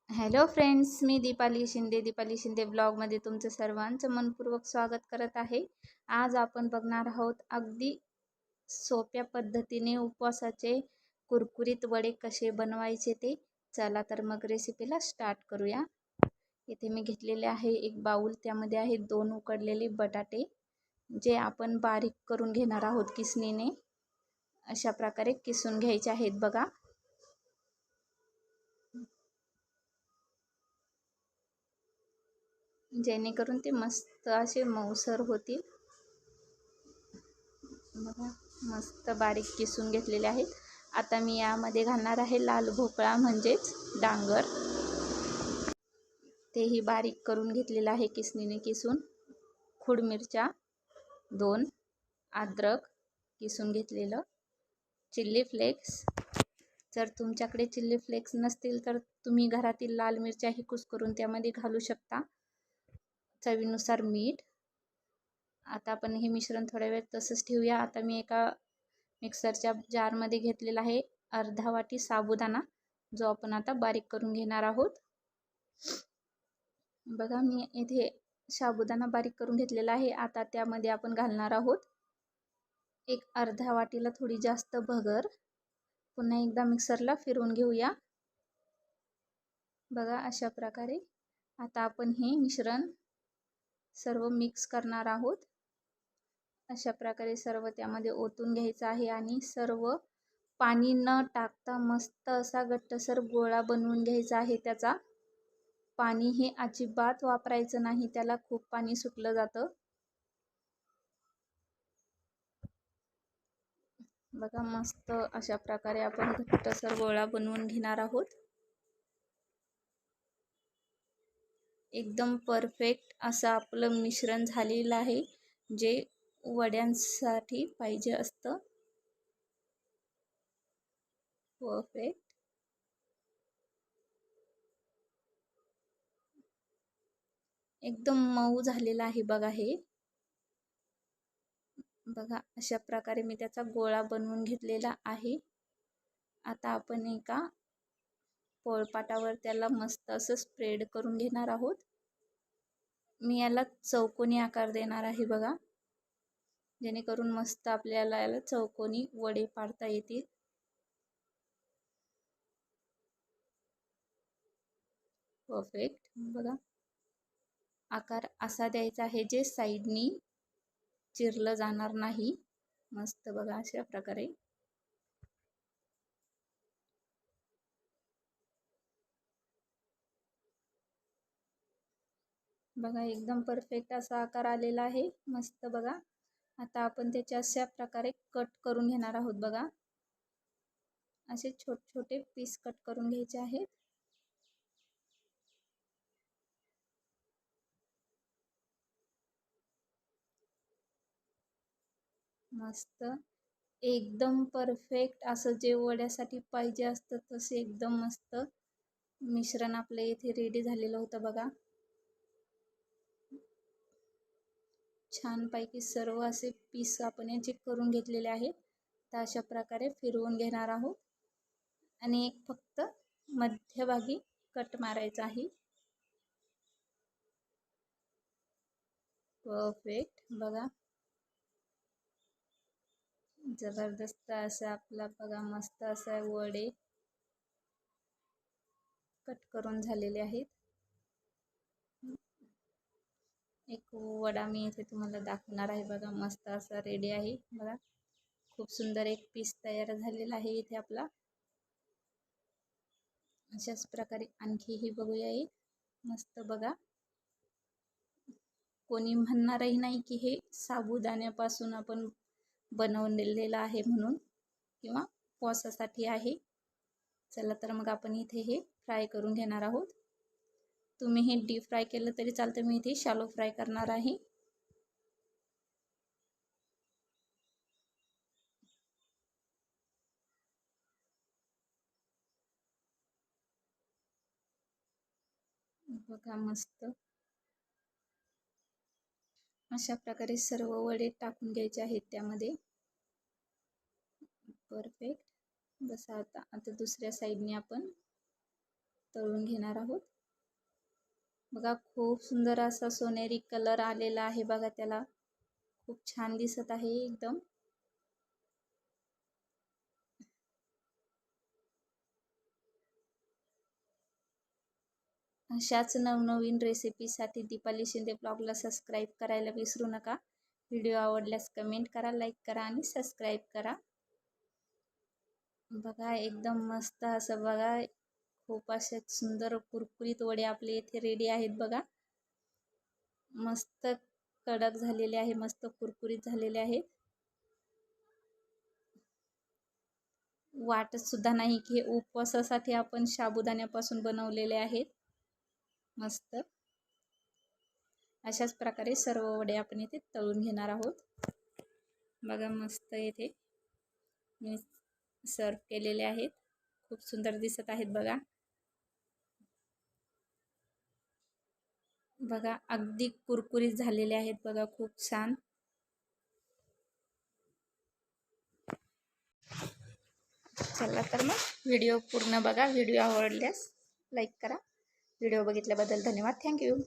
Hello friends, मी दीपाली शिंदे ब्लॉगमध्ये तुमचं सर्वांचं मनपूर्वक स्वागत करत आहे. आज आपण बघणार आहोत अगदी सोप्या पद्धतीने उपवासाचे कुरकुरीत वडे कसे बनवायचे ते. चला तर मग रेसिपीला स्टार्ट करूया. इथे मी घेतलेले आहे एक बाउल, त्यामध्ये आहे 2 उकडलेले बटाटे, जे आपण बारीक करून घेणार आहोत किसणीने. अशा प्रकारे किसून घ्यायचे आहेत बघा, जेणेकरून ते मस्त असे मऊसर होतील. बघा, मस्त बारीक किसून घेतलेले आहेत. आता मी यामध्ये घालणार आहे लाल भोपळा म्हणजेच डांगर, तेही बारीक करून घेतलेलं आहे किसणीने किसून. खूड मिरच्या 2, अद्रक किसून घेतलेलं, चिल्ली फ्लेक्स. जर तुमच्याकडे चिल्ली फ्लेक्स नसतील तर तुम्ही घरातील लाल मिरच्याही कुस्करून त्यामध्ये घालू शकता. चवीनुसार मीठ. आता आपण हे मिश्रण थोड्या वेळ तसंच ठेवूया. आता मी एका मिक्सरच्या जारमध्ये घेतलेला आहे अर्धा वाटी साबुदाणा, जो आपण आता बारीक करून घेणार आहोत. बघा, मी इथे साबुदाणा बारीक करून घेतलेला आहे. आता त्यामध्ये आपण घालणार आहोत एक अर्ध्या वाटीला थोडी जास्त भगर. पुन्हा एकदा मिक्सरला फिरवून घेऊया. बघा, अशा प्रकारे आता आपण हे मिश्रण सर्व मिक्स करणार आहोत. अशा प्रकारे सर्व त्यामध्ये ओतून घ्यायचं आहे आणि सर्व पाणी न टाकता मस्त असा घट्टसर गोळा बनवून घ्यायचा आहे. त्याचा पाणी हे अजिबात वापरायचं नाही, त्याला खूप पाणी सुटलं जातं. बघा, मस्त अशा प्रकारे आपण घट्टसर गोळा बनवून घेणार आहोत. एकदम परफेक्ट असं आपलं मिश्रण झालेलं आहे, जे वड्यांसाठी पाहिजे असतं. परफेक्ट. एकदम मऊ झालेलं आहे बघा हे. बघा, अशा प्रकारे मी त्याचा गोळा बनवून घेतलेला आहे. आता आपण एका पोळपाटावर त्याला मस्त असं स्प्रेड करून घेणार आहोत. मी याला चौकोनी आकार देणार आहे बघा, जेणेकरून मस्त आपल्याला याला चौकोनी वडे पाडता येतील. परफेक्ट. बघा, आकार असा द्यायचा आहे जे साईडनी चिरलं जाणार नाही. मस्त बघा, अशा प्रकारे. बघा, एकदम परफेक्ट असा आकार आलेला आहे. मस्त बघा. आता आपण त्याचे अशा प्रकारे कट करून घेणार आहोत. बघा, असे छोटे छोटे पीस कट करून घ्यायचे आहेत. मस्त एकदम परफेक्ट असं जे वड्यासाठी पाहिजे असतं तसे एकदम मस्त मिश्रण आपलं इथे रेडी झालेलं होतं. बघा, छानपैकी सर्व असे पीस आपण याचे करून घेतलेले आहेत. तर अशा प्रकारे फिरवून घेणार आहोत आणि एक फक्त मध्यभागी कट मारायचा आहे. परफेक्ट. बघा, जबरदस्त असं आपला बघा मस्त असा वडे कट करून झालेले आहेत. एक वडा मी इथे तुम्हाला दाखवणार आहे. बघा, मस्त असा रेडी आहे. बघा, खूप सुंदर एक पीस तयार झालेला आहे इथे आपला. अशाच प्रकारे आणखीही बघूया एक मस्त. बघा, कोणी म्हणणारही नाही की हे साबुदाण्यापासून आपण बनवलेलं आहे म्हणून, किंवा उपवासासाठी आहे. चला तर मग आपण इथे हे फ्राय करून घेणार आहोत. तुम्ही हे डीप फ्राय केलं तरी चालतं, मी इथे शॅलो फ्राय करणार आहे. बघा, मस्त अशा प्रकारे सर्व वडे टाकून घ्यायचे आहेत त्यामध्ये. परफेक्ट. बस, आता दुसऱ्या साईडने आपण तळून घेणार आहोत. बघा खूप सुंदर असा सोनेरी कलर आलेला आहे बघा, त्याला खूप छान दिसत आहे एकदम. अशाच नवनवीन रेसिपीसाठी दीपाली शिंदे ब्लॉगला सबस्क्राईब करायला विसरू नका. व्हिडिओ आवडल्यास कमेंट करा, लाईक करा आणि सबस्क्राईब करा. बघा एकदम मस्त असं बघा, खूप असे सुंदर कुरकुरीत वडे आपले इथे रेडी आहेत बघा. मस्त कडक झालेले आहे, मस्त कुरकुरीत झालेले आहेत. वाटत सुद्धा नाही की उपवासासाठी आपण साबुदाण्यापासून बनवलेले आहेत. मस्त अशाच प्रकारे सर्व वडे आपण इथे तळून घेणार आहोत. बघा मस्त इथे मी सर्व केलेले आहेत, खूप सुंदर दिसत आहेत बघा. बघा अगदी कुरकुरीत झालेले आहेत बघा, खूप छान. चला तर मग व्हिडिओ पूर्ण बघा. व्हिडिओ आवडल्यास लाईक करा. व्हिडिओ बघितल्याबद्दल धन्यवाद. थँक्यू.